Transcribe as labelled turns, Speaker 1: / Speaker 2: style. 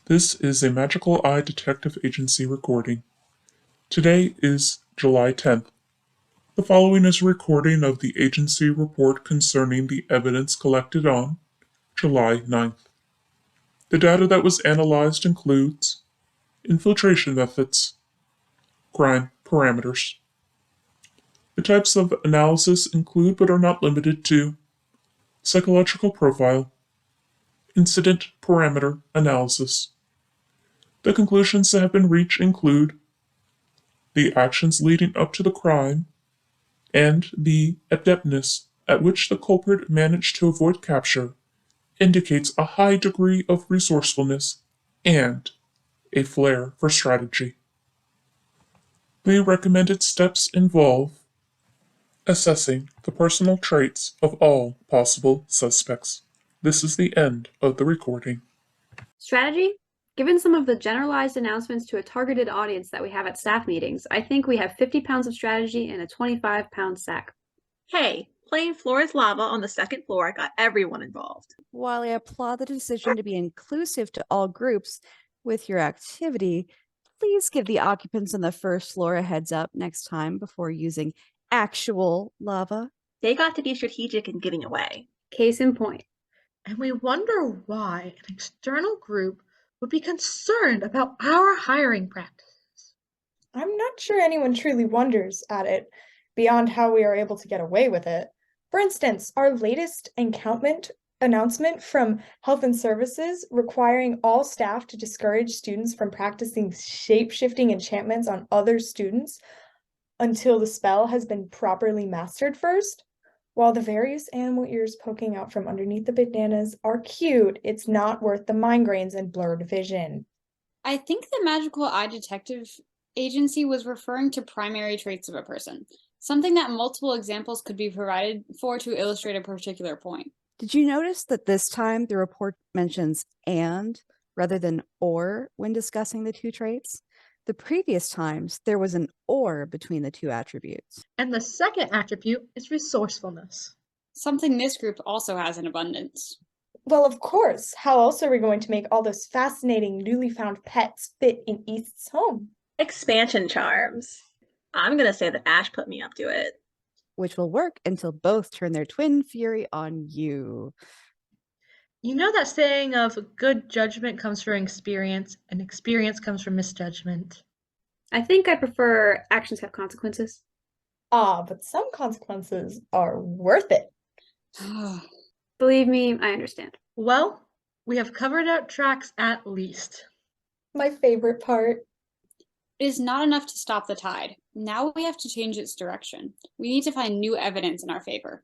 Speaker 1: This is a Magical Eye Detective Agency recording. Today is July 10th. The following is a recording of the agency report concerning the evidence collected on July 9th. The data that was analyzed includes infiltration methods, crime parameters. The types of analysis include but are not limited to psychological profile, incident parameter analysis. The conclusions that have been reached include the actions leading up to the crime, and the adeptness at which the culprit managed to avoid capture indicates a high degree of resourcefulness and a flair for strategy. The recommended steps involve assessing the personal traits of all possible suspects. This is the end of the recording.
Speaker 2: Strategy? Given some of the generalized announcements to a targeted audience that we have at staff meetings, I think we have 50 pounds of strategy in a 25-pound sack.
Speaker 3: Hey, playing floor is lava on the second floor got everyone involved.
Speaker 4: While I applaud the decision to be inclusive to all groups with your activity, please give the occupants on the first floor a heads up next time before using actual lava.
Speaker 3: They got to be strategic in getting away.
Speaker 2: Case in point.
Speaker 5: And we wonder why an external group would be concerned about our hiring practices.
Speaker 6: I'm not sure anyone truly wonders at it beyond how we are able to get away with it. For instance, our latest encampment announcement from Health and Services requiring all staff to discourage students from practicing shape-shifting enchantments on other students until the spell has been properly mastered first. While the various animal ears poking out from underneath the bananas are cute, it's not worth the migraines and blurred vision.
Speaker 7: I think the Magical Eye Detective Agency was referring to primary traits of a person, something that multiple examples could be provided for to illustrate a particular point.
Speaker 4: Did you notice that this time the report mentions and rather than or when discussing the two traits? The previous times, there was an or between the two attributes.
Speaker 5: And the second attribute is resourcefulness.
Speaker 7: Something this group also has in abundance.
Speaker 6: Well, of course. How else are we going to make all those fascinating newly found pets fit in East's home?
Speaker 3: Expansion charms. I'm gonna say that Ash put me up to it.
Speaker 4: Which will work until both turn their twin fury on you.
Speaker 5: You know that saying of good judgment comes from experience, and experience comes from misjudgment.
Speaker 2: I think I prefer actions have consequences.
Speaker 6: But some consequences are worth it.
Speaker 2: Believe me, I understand.
Speaker 5: Well, we have covered our tracks at least.
Speaker 6: My favorite part.
Speaker 7: It is not enough to stop the tide. Now we have to change its direction. We need to find new evidence in our favor.